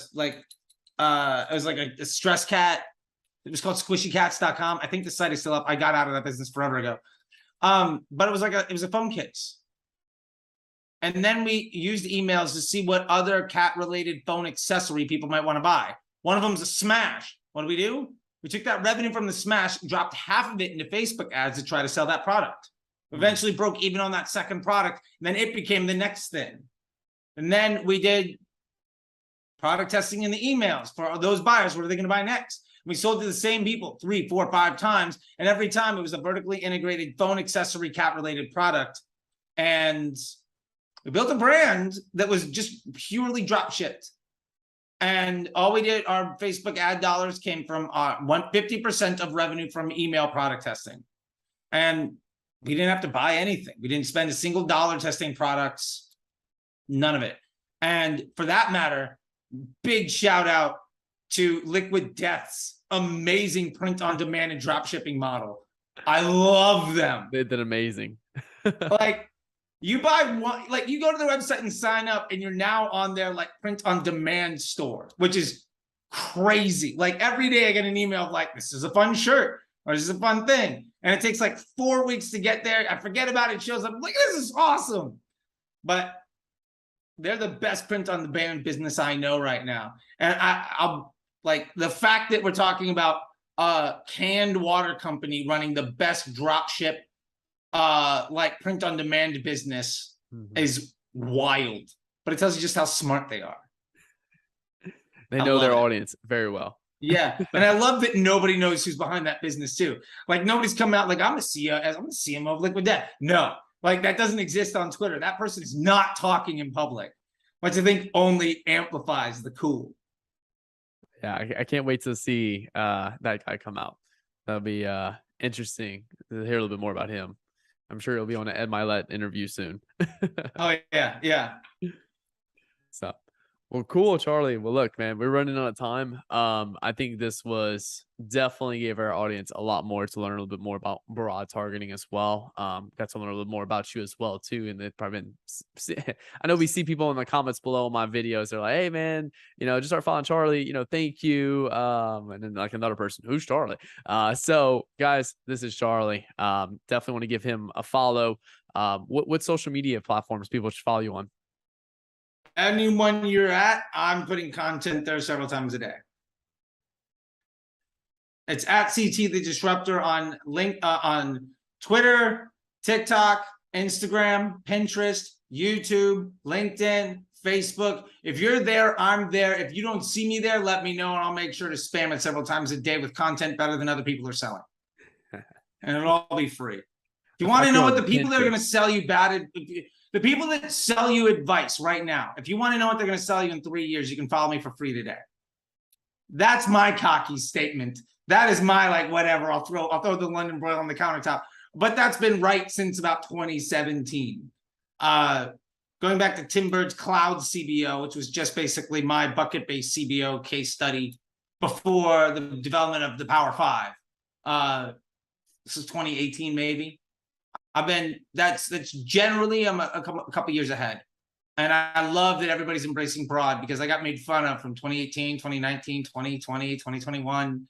stress cat. It was called squishycats.com. I think the site is still up. I got out of that business forever ago. But it was a phone case. And then we used emails to see what other cat-related phone accessory people might want to buy. One of them is a Smash. What do? We took that revenue from the smash, dropped half of it into Facebook ads to try to sell that product. Eventually broke even on that second product. And then it became the next thing. And then we did product testing in the emails for those buyers. What are they going to buy next? We sold to the same people 3, 4, 5 times. And every time it was a vertically integrated phone accessory cat related product. And we built a brand that was just purely drop shipped. And all we did, our Facebook ad dollars came from 50% of revenue from email product testing. And we didn't have to buy anything. We didn't spend a single dollar testing products, none of it. And for that matter, big shout out to Liquid Death's amazing print on demand and drop shipping model. I love them. They did amazing. Like, you buy one, like you go to their website and sign up, and you're now on their like print on demand store, which is crazy. Like every day I get an email of like, this is a fun shirt or this is a fun thing. And it takes like 4 weeks to get there. I forget about it. It shows up. I'm like, this is awesome. But they're the best print on demand business I know right now. And I'll like the fact that we're talking about a canned water company running the best drop ship like print on demand business is wild, but it tells you just how smart they are. They know their audience very well. Yeah, and I love that nobody knows who's behind that business too. Like nobody's come out like I'm a CMO of Liquid Death. No, like that doesn't exist on Twitter. That person is not talking in public, which I think only amplifies the cool. Yeah, I can't wait to see that guy come out. That'll be interesting to hear a little bit more about him. I'm sure he'll be on an Ed Milet interview soon. Oh yeah. So, well, cool, Charlie. Well, look, man, we're running out of time. I think this was definitely gave our audience a lot more to learn a little bit more about broad targeting as well. Got to learn a little bit more about you as well too. And they've probably been, I know we see people in the comments below my videos. They're like, hey man, just start following Charlie, thank you. And then like another person, who's Charlie? So guys, this is Charlie. Definitely want to give him a follow. What social media platforms people should follow you on? Anyone you're at, I'm putting content there several times a day. It's at CT the Disruptor on on Twitter, TikTok, Instagram, Pinterest, YouTube, LinkedIn, Facebook. If you're there, I'm there. If you don't see me there, let me know, and I'll make sure to spam it several times a day with content better than other people are selling. And it'll all be free. If you want to know what the people that are going to sell you the people that sell you advice right now, if you want to know what they're going to sell you in 3 years, you can follow me for free today. That's my cocky statement. That is my like whatever. I'll throw the London broil on the countertop. But that's been right since about 2017. Going back to Tim Bird's Cloud CBO, which was just basically my bucket-based CBO case study before the development of the Power Five. This is 2018 maybe. That's generally I'm a couple years ahead. And I love that everybody's embracing broad, because I got made fun of from 2018, 2019, 2020, 2021.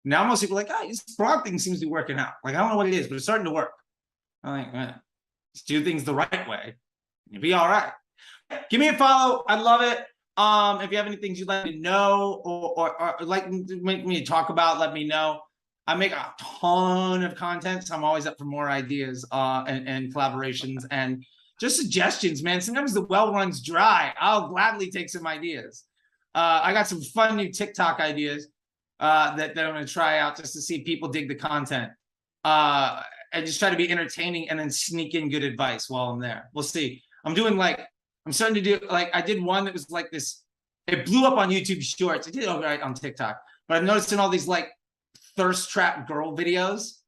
Now most people are like, this broad thing seems to be working out. Like, I don't know what it is, but it's starting to work. I'm like, just do things the right way. You'll be all right. Give me a follow. I love it. If you have any things you'd like to know or like make me talk about, let me know. I make a ton of content, so I'm always up for more ideas and collaborations and just suggestions, man. Sometimes the well runs dry. I'll gladly take some ideas. I got some fun new TikTok ideas that I'm going to try out just to see if people dig the content. And just try to be entertaining and then sneak in good advice while I'm there. We'll see. I'm starting to do, like, I did one that was like this. It blew up on YouTube Shorts. It did all right on TikTok. But I've noticed in all these, like, thirst trap girl videos.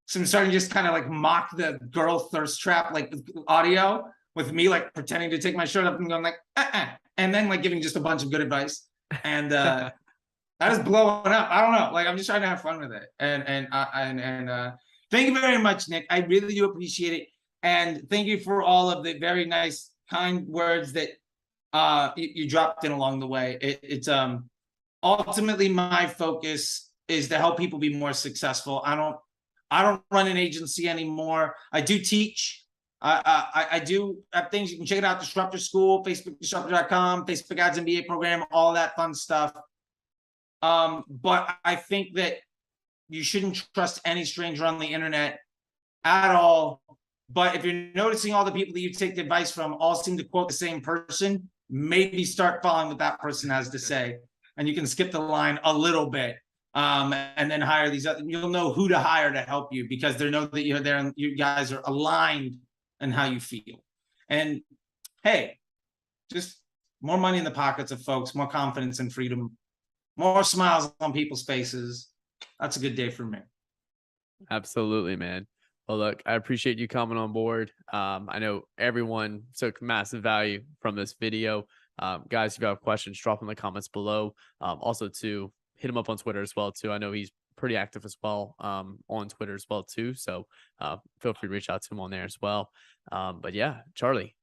So I'm starting to just kind of, like, mock the girl thirst trap, like, audio with me, like, pretending to take my shirt up and going, like, and then, like, giving just a bunch of good advice. And that is blowing up. I don't know. Like, I'm just trying to have fun with it. And thank you very much, Nick. I really do appreciate it. And thank you for all of the very nice, kind words that you dropped in along the way. It's ultimately my focus is to help people be more successful. I don't run an agency anymore. I do teach. I do have things. You can check it out: Disruptor School, FacebookDisruptor.com, Facebook Ads MBA program, all that fun stuff. But I think that you shouldn't trust any stranger on the internet at all. But if you're noticing all the people that you take the advice from all seem to quote the same person, maybe start following what that person has to say. And you can skip the line a little bit, and then hire these other, you'll know who to hire to help you because they know that you're there and you guys are aligned in how you feel. And hey, just more money in the pockets of folks, more confidence and freedom, more smiles on people's faces. That's a good day for me. Absolutely, man. Well, look, I appreciate you coming on board. I know everyone took massive value from this video. Guys, if you have questions, drop in the comments below. Also, to hit him up on Twitter as well, too. I know he's pretty active as well on Twitter as well, too. So feel free to reach out to him on there as well. But yeah, Charlie,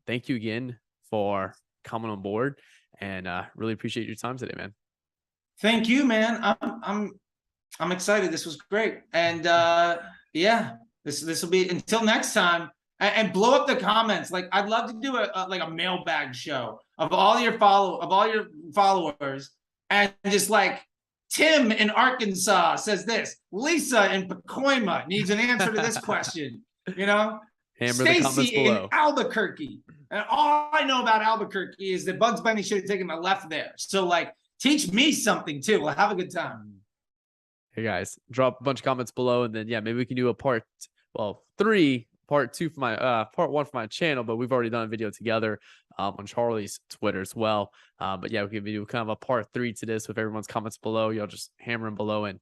thank you again for coming on board, and really appreciate your time today, man. Thank you, man. I'm excited. This was great. And yeah, this will be until next time. And blow up the comments. Like, I'd love to do a mailbag show of all your followers, and just like, Tim in Arkansas says this, Lisa in Pacoima needs an answer to this question. You know, Stacy in Albuquerque, and all I know about Albuquerque is that Bugs Bunny should have taken a left there. So like, teach me something too. We'll have a good time. Hey guys, drop a bunch of comments below, and then yeah, maybe we can do a part 3, part 2 for my part 1 for my channel, but we've already done a video together on Charlie's Twitter as well. But yeah, we can do kind of a part 3 to this with everyone's comments below. Y'all just hammer them below, and